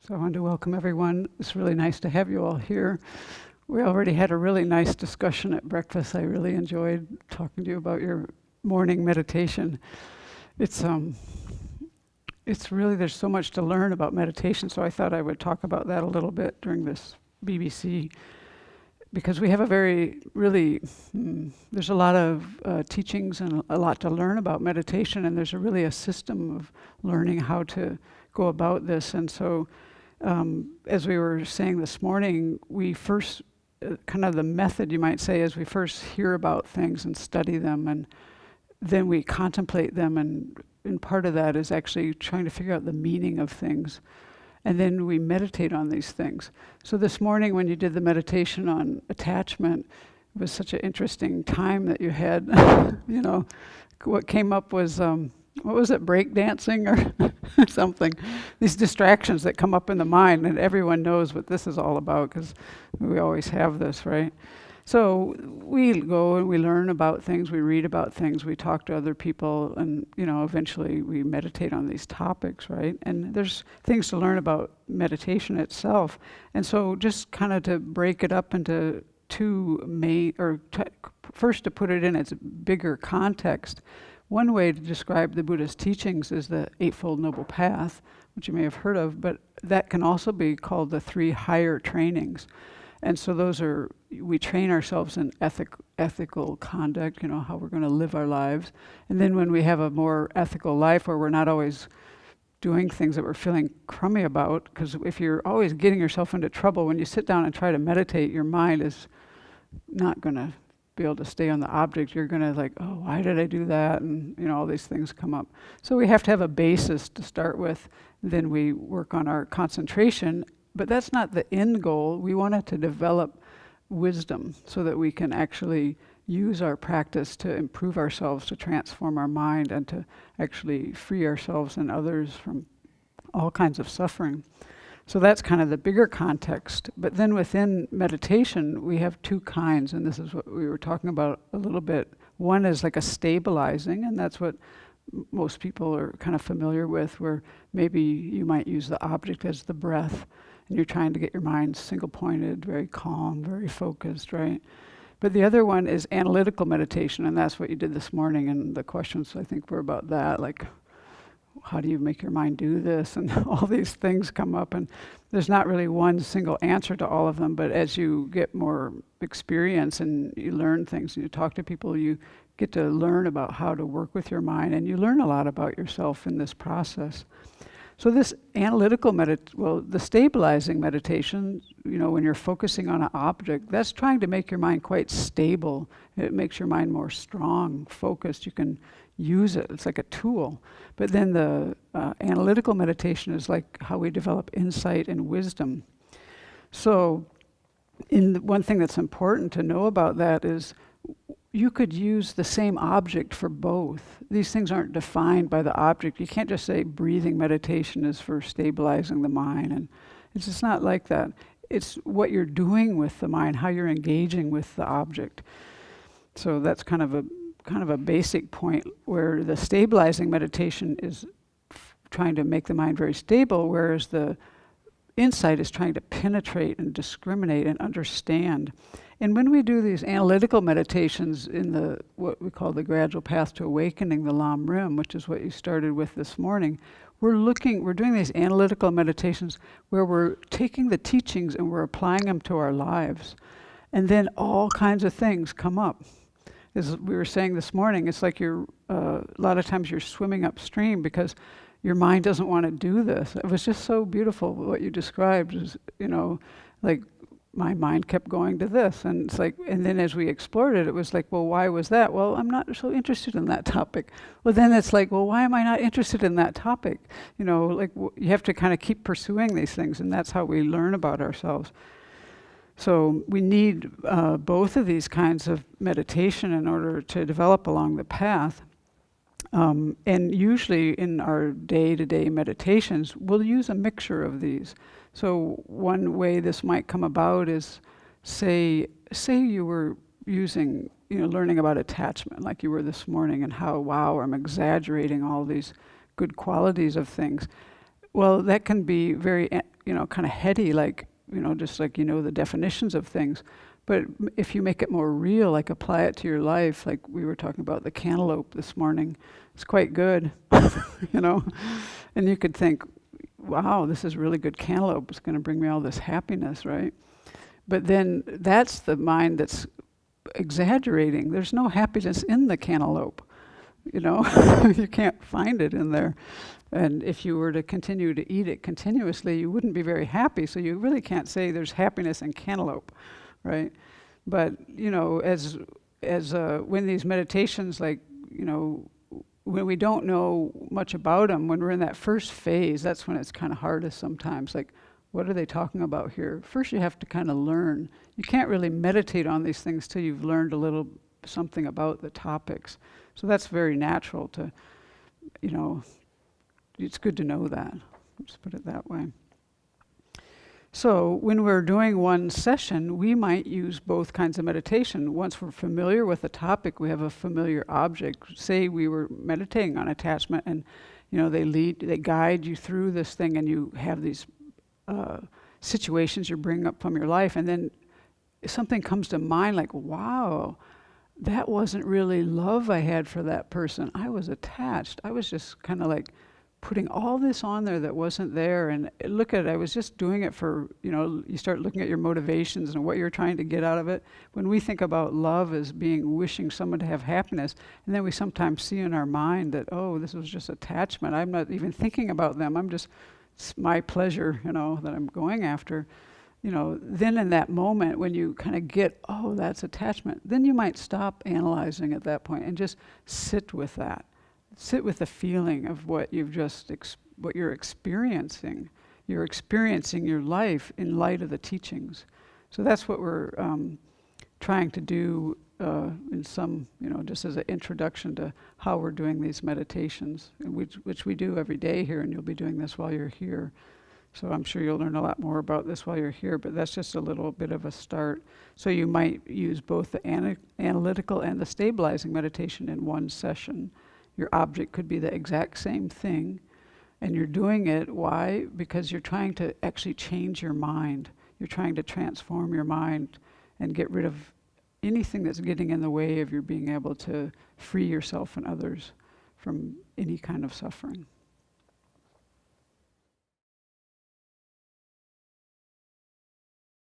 So I wanted to welcome everyone. It's really nice to have you all here. We already had a really nice discussion at breakfast. I really enjoyed talking to you about your morning meditation. It's really, there's so much to learn about meditation, so I thought I would talk about that a little bit during this BBC, because we have there's a lot of teachings and a lot to learn about meditation, and there's really a system of learning how to go about this. And so as we were saying this morning, we first, kind of the method you might say, is we first hear about things and study them, and then we contemplate them, and part of that is actually trying to figure out the meaning of things. And then we meditate on these things. So this morning when you did the meditation on attachment, it was such an interesting time that you had. What came up was, what was it, breakdancing or something? These distractions that come up in the mind, and everyone knows what this is all about because we always have this, right? So we go and we learn about things, we read about things, we talk to other people, and eventually we meditate on these topics, right? And there's things to learn about meditation itself. And so just kind of to break it up into two main, first to put it in its bigger context. One way to describe the Buddha's teachings is the Eightfold Noble Path, which you may have heard of, but that can also be called the three higher trainings. And so those are, we train ourselves in ethical conduct, how we're going to live our lives. And then when we have a more ethical life where we're not always doing things that we're feeling crummy about, because if you're always getting yourself into trouble, when you sit down and try to meditate, your mind is not going to be able to stay on the object. You're going to oh, why did I do that? And all these things come up. So we have to have a basis to start with. Then we work on our concentration. But that's not the end goal. We want it to develop wisdom so that we can actually use our practice to improve ourselves, to transform our mind, and to actually free ourselves and others from all kinds of suffering. So that's kind of the bigger context. But then within meditation, we have two kinds, and this is what we were talking about a little bit. One is like a stabilizing, and that's what most people are kind of familiar with, where maybe you might use the object as the breath, and you're trying to get your mind single-pointed, very calm, very focused, right? But the other one is analytical meditation, and that's what you did this morning, and the questions, I think, were about that, like, how do you make your mind do this? And all these things come up, and there's not really one single answer to all of them, but as you get more experience and you learn things and you talk to people, you get to learn about how to work with your mind, and you learn a lot about yourself in this process. So this analytical the stabilizing meditation, when you're focusing on an object, that's trying to make your mind quite stable. It makes your mind more strong, focused. You can use it. It's like a tool. But then the analytical meditation is like how we develop insight and wisdom. So one thing that's important to know about that is you could use the same object for both. These things aren't defined by the object. You can't just say breathing meditation is for stabilizing the mind, and it's just not like that. It's what you're doing with the mind, how you're engaging with the object. So that's kind of a basic point, where the stabilizing meditation is trying to make the mind very stable, whereas the insight is trying to penetrate and discriminate and understand. And when we do these analytical meditations in what we call the gradual path to awakening, the Lam Rim, which is what you started with this morning, we're doing these analytical meditations where we're taking the teachings and we're applying them to our lives. And then all kinds of things come up. As we were saying this morning, it's like a lot of times you're swimming upstream because your mind doesn't want to do this. It was just so beautiful what you described, is, like my mind kept going to this, and it's like, and then as we explored it, it was like, well, why was that? Well, I'm not so interested in that topic. Well, then it's like, well, why am I not interested in that topic? You have to kind of keep pursuing these things, and that's how we learn about ourselves. So we need both of these kinds of meditation in order to develop along the path. And usually in our day-to-day meditations, we'll use a mixture of these. So one way this might come about is, say you were using, learning about attachment, like you were this morning, and how, wow, I'm exaggerating all these good qualities of things. Well, that can be very kind of heady, like, just like, the definitions of things. But if you make it more real, like apply it to your life, like we were talking about the cantaloupe this morning, it's quite good, And you could think, wow, this is really good cantaloupe. It's going to bring me all this happiness, right? But then that's the mind that's exaggerating. There's no happiness in the cantaloupe, You can't find it in there. And if you were to continue to eat it continuously, you wouldn't be very happy. So you really can't say there's happiness in cantaloupe, right? But as when these meditations, like when we don't know much about them, when we're in that first phase, that's when it's kind of hardest sometimes. Like, what are they talking about here? First, you have to kind of learn. You can't really meditate on these things till you've learned a little something about the topics. So that's very natural to, it's good to know that. Let's put it that way. So when we're doing one session, we might use both kinds of meditation. Once we're familiar with a topic, we have a familiar object. Say we were meditating on attachment, and they guide you through this thing, and you have these situations you bring up from your life, and then something comes to mind like, wow, that wasn't really love I had for that person. I was attached. I was just kind of like putting all this on there that wasn't there. And look at it, I was just doing it for, you start looking at your motivations and what you're trying to get out of it. When we think about love as being wishing someone to have happiness, and then we sometimes see in our mind that, oh, this was just attachment. I'm not even thinking about them. It's my pleasure, that I'm going after. Then in that moment when you kind of get, oh, that's attachment, then you might stop analyzing at that point and just sit with that. Sit with the feeling of what you've just, what you're experiencing. You're experiencing your life in light of the teachings. So that's what we're trying to do in some, just as an introduction to how we're doing these meditations, which we do every day here, and you'll be doing this while you're here. So I'm sure you'll learn a lot more about this while you're here, but that's just a little bit of a start. So you might use both the analytical and the stabilizing meditation in one session. Your object could be the exact same thing, and you're doing it, why? Because you're trying to actually change your mind. You're trying to transform your mind and get rid of anything that's getting in the way of your being able to free yourself and others from any kind of suffering.